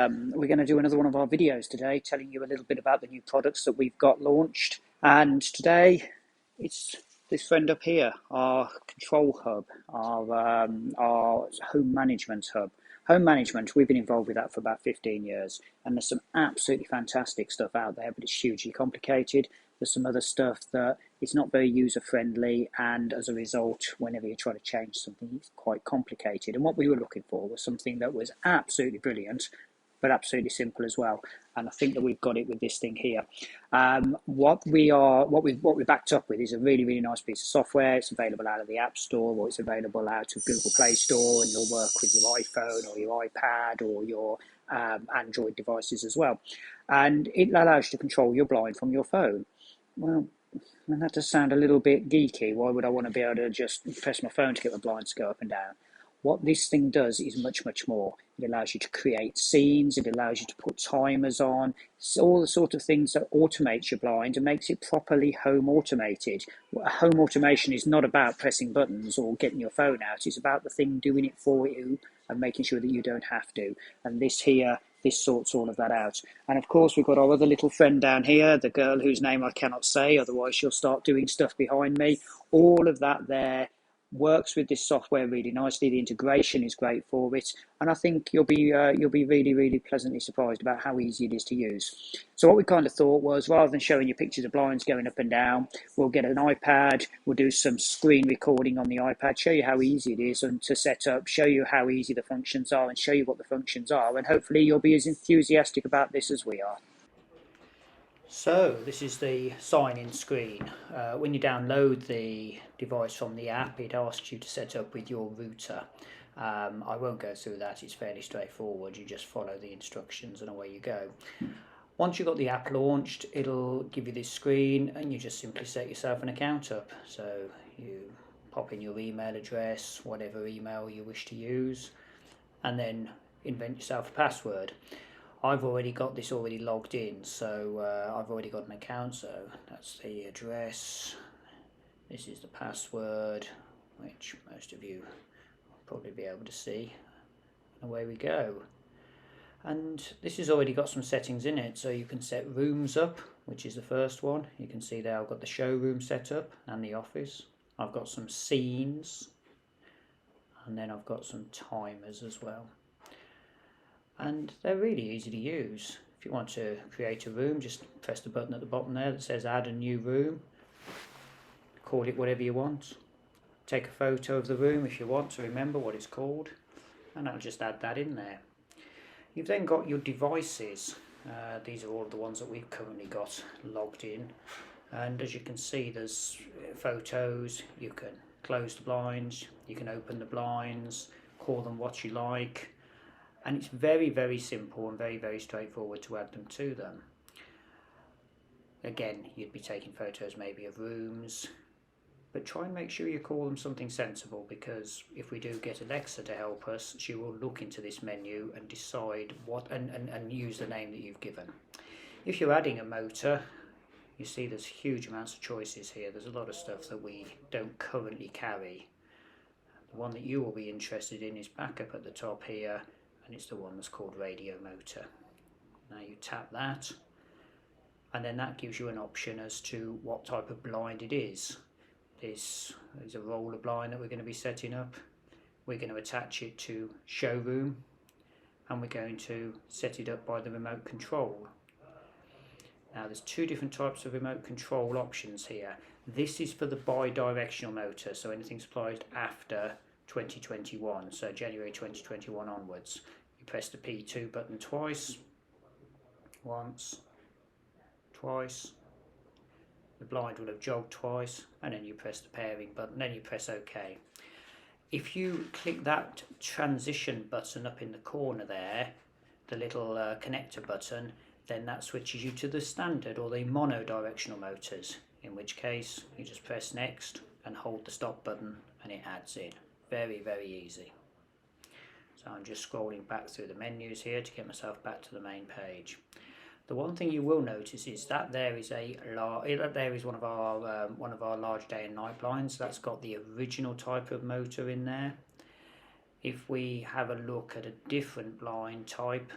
We're going to do another one of our videos today, telling you a little bit about the new products that we've got launched. And today, it's this friend up here, our control hub, our home management hub. Home management, we've been involved with that for about 15 years, and there's some absolutely fantastic stuff out there, but it's hugely complicated. There's some other stuff that is not very user friendly, and as a result, whenever you try to change something, it's quite complicated. And what we were looking for was something that was absolutely brilliant, but absolutely simple as well. And I think that we've got it with this thing here. What we're backed up with is a really nice piece of software. It's available out of the App Store, or it's available out of Google Play Store, and it'll work with your iPhone or your iPad or your Android devices as well. And it allows you to control your blind from your phone. Well, and that does sound a little bit geeky. Why would I want to be able to just press my phone to get my blinds to go up and down? What this thing does is much more. It allows you to create scenes, it allows you to put timers on, it's all the sort of things that automates your blind and makes it properly home automated. Home automation is not about pressing buttons or getting your phone out, it's about the thing doing it for you and making sure that you don't have to. And this here, this sorts all of that out. And of course, we've got our other little friend down here, the girl whose name I cannot say, otherwise she'll start doing stuff behind me. All of that there works with this software really nicely. The integration is great for it, and I think you'll be really pleasantly surprised about how easy it is to use. So what we kind of thought was, rather than showing you pictures of blinds going up and down, we'll get an iPad, we'll do some screen recording on the iPad, show you how easy it is and to set up, show you how easy the functions are and show you what the functions are, and hopefully you'll be as enthusiastic about this as we are. So this is the sign-in screen. When you download the device from the app, it asks you to set up with your router. I won't go through that, it's fairly straightforward. You just follow the instructions and away you go. Once you've got the app launched, it'll give you this screen and you just simply set yourself an account up. So you pop in your email address, whatever email you wish to use, and then invent yourself a password. I've already got this already logged in, so I've already got an account, so that's the address, this is the password, which most of you will probably be able to see, and away we go. And this has already got some settings in it, so you can set rooms up, which is the first one. You can see there I've got the showroom set up and the office. I've got some scenes, and then I've got some timers as well. And they're really easy to use. If you want to create a room, just press the button at the bottom there that says add a new room. Call it whatever you want. Take a photo of the room if you want to remember what it's called, and I'll just add that in there. You've then got your devices. These are all the ones that we've currently got logged in, and as you can see, there's photos. You can close the blinds, you can open the blinds, call them what you like. And it's very simple and very straightforward to add them to them. Again, you'd be taking photos maybe of rooms, but try and make sure you call them something sensible, because if we do get Alexa to help us, she will look into this menu and decide what and use the name that you've given. If you're adding a motor, you see there's huge amounts of choices here. There's a lot of stuff that we don't currently carry. The one that you will be interested in is back up at the top here, and it's the one that's called radio motor. Now you tap that, and then that gives you an option as to what type of blind it is. This is a roller blind that we're going to be setting up. We're going to attach it to showroom, and we're going to set it up by the remote control. Now there's two different types of remote control options here. This is for the bi-directional motor, so anything supplied after 2021, so January 2021 onwards. You press the P2 button twice, once, twice, the blind will have jogged twice, and then you press the pairing button, then you press OK. If you click that transition button up in the corner there, the little connector button, then that switches you to the standard or the mono-directional motors, in which case you just press next and hold the stop button and it adds in. Very easy. So I'm just scrolling back through the menus here to get myself back to the main page. The one thing you will notice is that there is one of our large day and night blinds. That's got the original type of motor in there. If we have a look at a different blind type,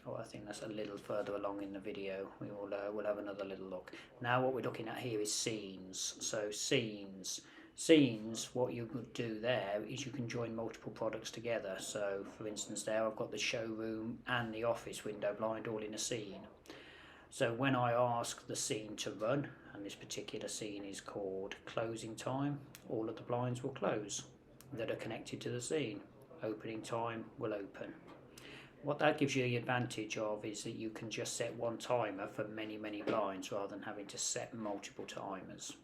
Oh, I think that's a little further along in the video. We'll have another little look. Now what we're looking at here is scenes. So scenes, what you could do there is you can join multiple products together. So for instance there I've got the showroom and the office window blind all in a scene. So when I ask the scene to run, and this particular scene is called closing time, all of the blinds will close that are connected to the scene. Opening time will open. What that gives you the advantage of is that you can just set one timer for many blinds rather than having to set multiple timers.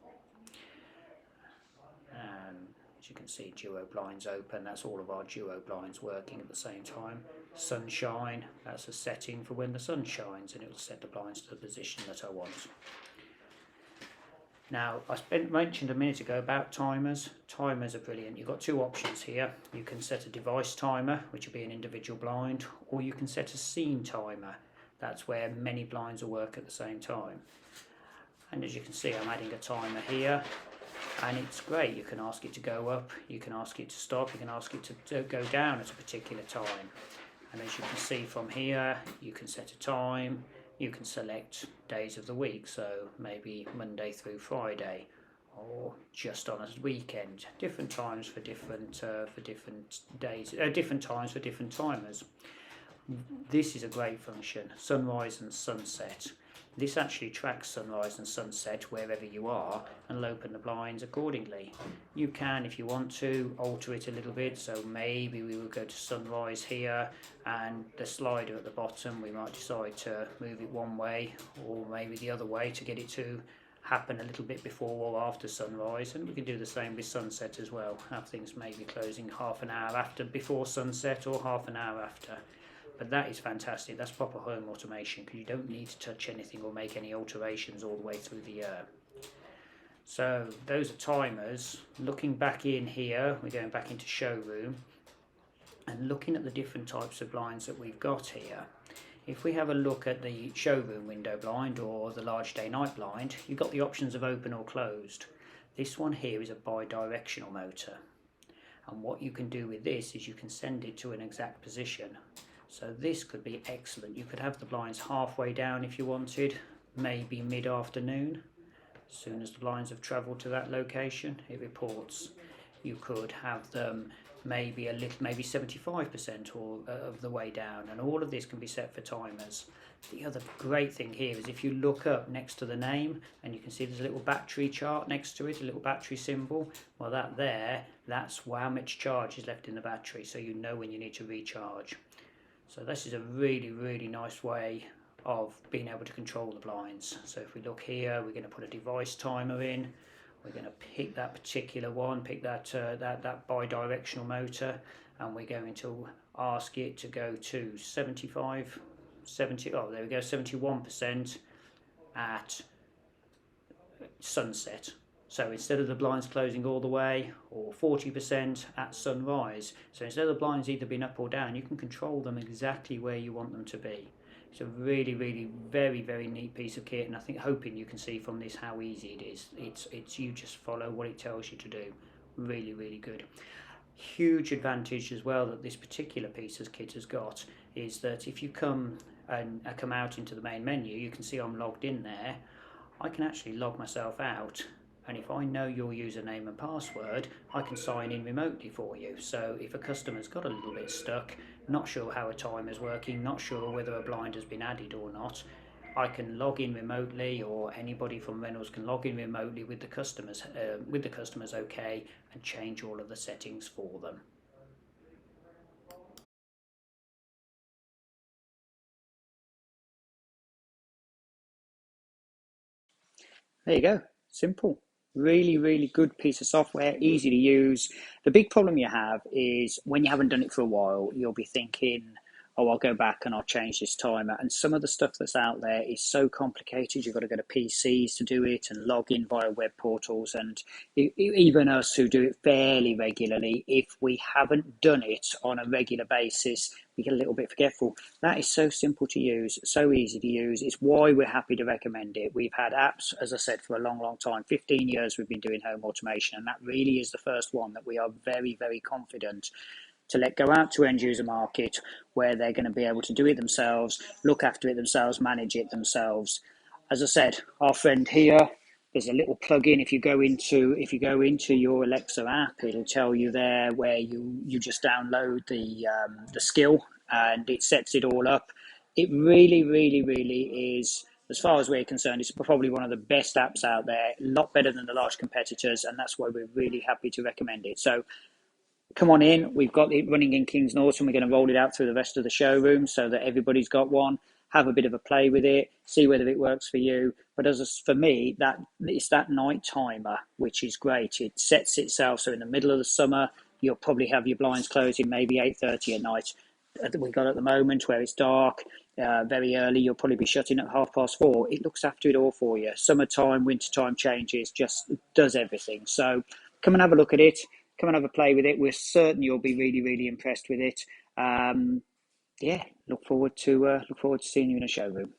And as you can see, duo blinds open, that's all of our duo blinds working at the same time. Sunshine, that's a setting for when the sun shines, and it will set the blinds to the position that I want. Now, I mentioned a minute ago about timers. Timers are brilliant. You've got two options here. You can set a device timer, which will be an individual blind, or you can set a scene timer. That's where many blinds will work at the same time. And as you can see, I'm adding a timer here, and it's great. You can ask it to go up, you can ask it to stop, you can ask it to go down at a particular time. And as you can see from here, you can set a time. You can select days of the week, so maybe Monday through Friday, or just on a weekend. Different times for different days, different times for different timers. This is a great function, sunrise and sunset. This actually tracks sunrise and sunset wherever you are and will open the blinds accordingly. You can, if you want to, alter it a little bit, so maybe we will go to sunrise here, and the slider at the bottom we might decide to move it one way or maybe the other way to get it to happen a little bit before or after sunrise, and we can do the same with sunset as well, have things maybe closing half an hour after before sunset or half an hour after. But that is fantastic. That's proper home automation because you don't need to touch anything or make any alterations all the way through the year. So those are timers. Looking back in here, we're going back into showroom and looking at the different types of blinds that we've got here. If we have a look at the showroom window blind or the large day night blind, you've got the options of open or closed. This one here is a bi-directional motor. And what you can do with this is you can send it to an exact position. So this could be excellent. You could have the blinds halfway down if you wanted, maybe mid-afternoon. As soon as the blinds have travelled to that location, it reports. You could have them maybe 75% or of the way down, and all of this can be set for timers. The other great thing here is if you look up next to the name and you can see there's a little battery chart next to it, a little battery symbol. Well, that's how much charge is left in the battery, so you know when you need to recharge. So this is a really nice way of being able to control the blinds. So if we look here, we're going to put a device timer in. We're going to pick that particular one, pick that bi-directional motor, and we're going to ask it to go to 71% at sunset. So instead of the blinds closing all the way, or 40% at sunrise, so instead of the blinds either being up or down, you can control them exactly where you want them to be. It's a really very neat piece of kit, and I think hoping you can see from this how easy it is. It's you just follow what it tells you to do. Really good. Huge advantage as well that this particular piece of kit has got is that if you come out into the main menu, you can see I'm logged in there. I can actually log myself out, and if I know your username and password, I can sign in remotely for you. So if a customer's got a little bit stuck, not sure how a timer's working, not sure whether a blind has been added or not, I can log in remotely, or anybody from Reynolds can log in remotely with the customers OK, and change all of the settings for them. There you go. Simple. Really good piece of software, easy to use. The big problem you have is when you haven't done it for a while, you'll be thinking, oh, I'll go back and I'll change this timer. And some of the stuff that's out there is so complicated. You've got to go to PCs to do it and log in via web portals. And even us who do it fairly regularly, if we haven't done it on a regular basis, we get a little bit forgetful. That is so simple to use, so easy to use. It's why we're happy to recommend it. We've had apps, as I said, for a long time. 15 years we've been doing home automation, and that really is the first one that we are very confident to let go out to end user market where they're going to be able to do it themselves, look after it themselves, manage it themselves. As I said, our friend here, there's a little plug-in. If you go into your Alexa app, it'll tell you there where you just download the skill and it sets it all up. It really, really, really is, as far as we're concerned, it's probably one of the best apps out there, a lot better than the large competitors, and that's why we're really happy to recommend it. So come on in. We've got it running in Kings Norton. We're going to roll it out through the rest of the showroom so that everybody's got one. Have a bit of a play with it, see whether it works for you. But for me, that it's that night timer, which is great. It sets itself so in the middle of the summer, you'll probably have your blinds closing maybe 8:30 at night. We got at the moment where it's dark, very early. You'll probably be shutting at 4:30. It looks after it all for you. Summertime, wintertime changes, just does everything. So come and have a look at it. Come and have a play with it. We're certain you'll be really, really impressed with it. Yeah, look forward to seeing you in a showroom.